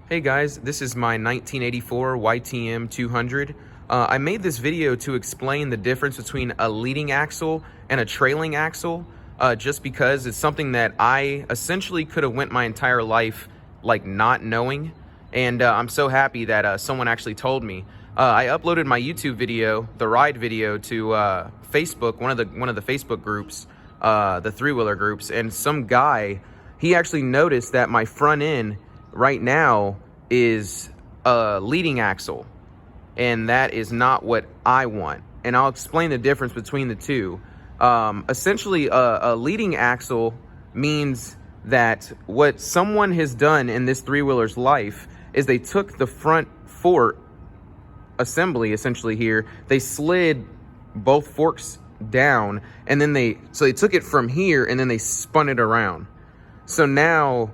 Hey guys, this is my 1984 YTM200. I made this video to explain the difference between a leading axle and a trailing axle, just because it's something that I essentially could have went my entire life like not knowing, and I'm so happy that someone actually told me. I uploaded my YouTube video, the ride video, to Facebook, one of the Facebook groups, the three-wheeler groups, and some guy, he actually noticed that my front end right now is a leading axle, and that is not what I want. And I'll explain the difference between the two. Essentially, a leading axle means that what someone has done in this three-wheeler's life is they took the front fork assembly, essentially here, they slid both forks down, and then they took it from here and then they spun it around. So now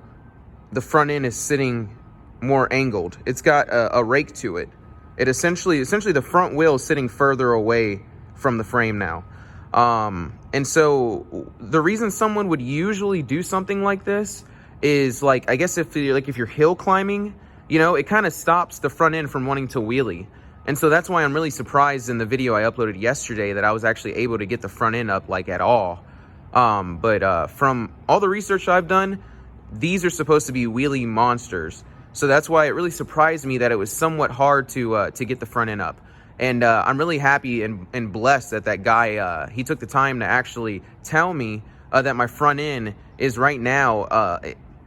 the front end is sitting more angled. It's got a rake to it. It essentially the front wheel is sitting further away from the frame now. And so the reason someone would usually do something like this is, like, I guess if you're hill climbing, you know, it kind of stops the front end from wanting to wheelie. And so that's why I'm really surprised in the video I uploaded yesterday that I was actually able to get the front end up like at all. But from all the research I've done, these are supposed to be wheelie monsters. So that's why it really surprised me that it was somewhat hard to get the front end up. And I'm really happy and blessed that guy, he took the time to actually tell me that my front end is right now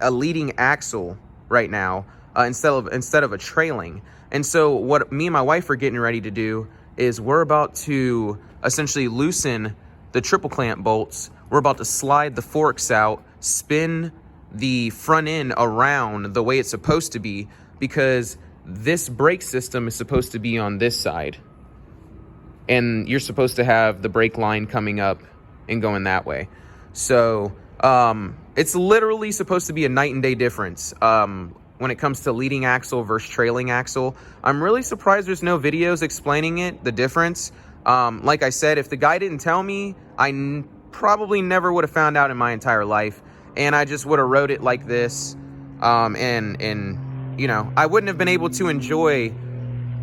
a leading axle right now, instead of a trailing. And so what me and my wife are getting ready to do is we're about to essentially loosen the triple clamp bolts. We're about to slide the forks out, spin the front end around the way it's supposed to be, because this brake system is supposed to be on this side, and you're supposed to have the brake line coming up and going that way. So it's literally supposed to be a night and day difference when it comes to leading axle versus trailing axle. I'm really surprised there's no videos explaining it, the difference. Like I said, if the guy didn't tell me, I probably never would have found out in my entire life, and I just would have wrote it like this, and you know, I wouldn't have been able to enjoy,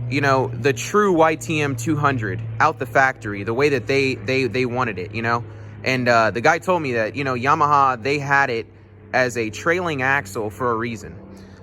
you know, the true YTM200 out the factory the way that they wanted it, you know. And the guy told me that, you know, Yamaha, they had it as a trailing axle for a reason.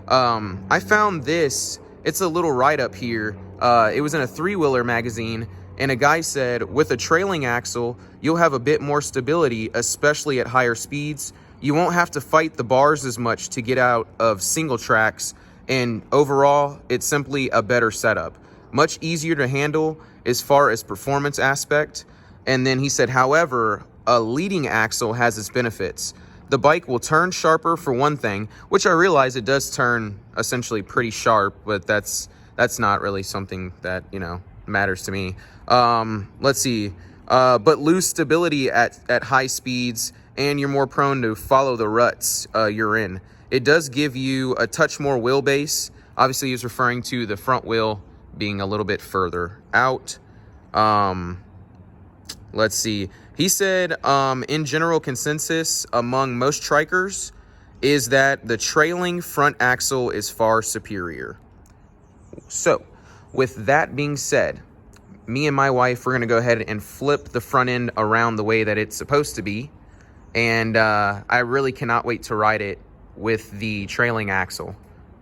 I found this, it's a little write-up here. It was in a three-wheeler magazine, and a guy said, with a trailing axle, you'll have a bit more stability, especially at higher speeds. You won't have to fight the bars as much to get out of single tracks, and overall, it's simply a better setup. Much easier to handle as far as performance aspect. And then he said, however, a leading axle has its benefits. The bike will turn sharper, for one thing, which I realize it does turn essentially pretty sharp, but that's not really something that, you know, matters to me. Let's see. But lose stability at high speeds, and you're more prone to follow the ruts you're in. It does give you a touch more wheelbase. Obviously, he's referring to the front wheel being a little bit further out. Let's see. He said, in general consensus among most trikers is that the trailing front axle is far superior. So, with that being said, me and my wife, we're going to go ahead and flip the front end around the way that it's supposed to be. And I really cannot wait to ride it with the trailing axle.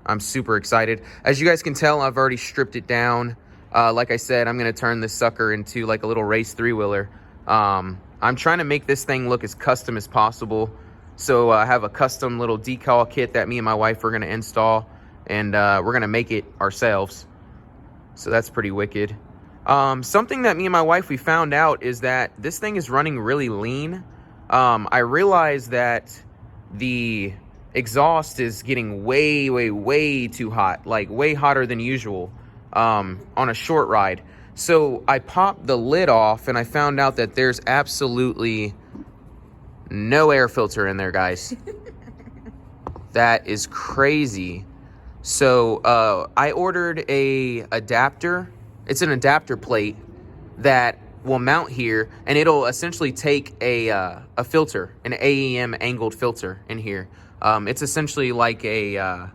I'm super excited. As you guys can tell, I've already stripped it down. Like I said, I'm going to turn this sucker into like a little race three-wheeler. I'm trying to make this thing look as custom as possible. So I have a custom little decal kit that me and my wife are going to install, and we're going to make it ourselves. So that's pretty wicked. Something that me and my wife, we found out is that this thing is running really lean. I realized that the exhaust is getting way too hot, like way hotter than usual on a short ride. So I popped the lid off, and I found out that there's absolutely no air filter in there, guys. That is crazy. So I ordered a adapter. It's an adapter plate that will mount here, and it'll essentially take a filter, an AEM angled filter in here. It's essentially like a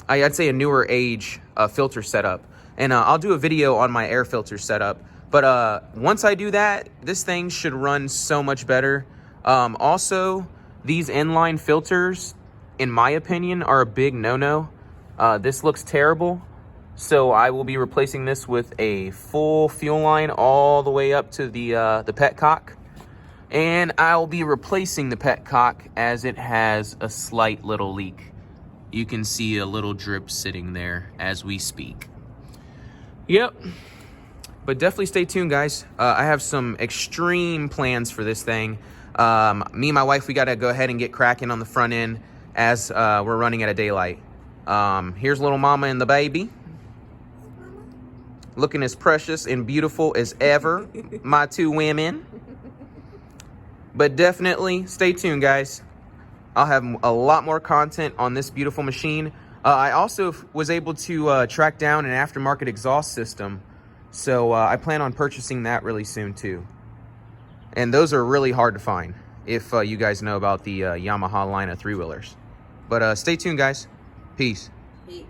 I'd say a newer age filter setup. And I'll do a video on my air filter setup. But once I do that, this thing should run so much better. Also, these inline filters, in my opinion, are a big no-no. This looks terrible. So I will be replacing this with a full fuel line all the way up to the petcock. And I'll be replacing the petcock as it has a slight little leak. You can see a little drip sitting there as we speak. Yep. But definitely stay tuned, guys. I have some extreme plans for this thing. Me and my wife, we got to go ahead and get cracking on the front end as we're running at a daylight. Here's little mama and the baby. Looking as precious and beautiful as ever. My two women. But definitely stay tuned, guys. I'll have a lot more content on this beautiful machine. I also was able to track down an aftermarket exhaust system. So I plan on purchasing that really soon too. And those are really hard to find if you guys know about the Yamaha line of three-wheelers. But stay tuned, guys. Peace. Peace.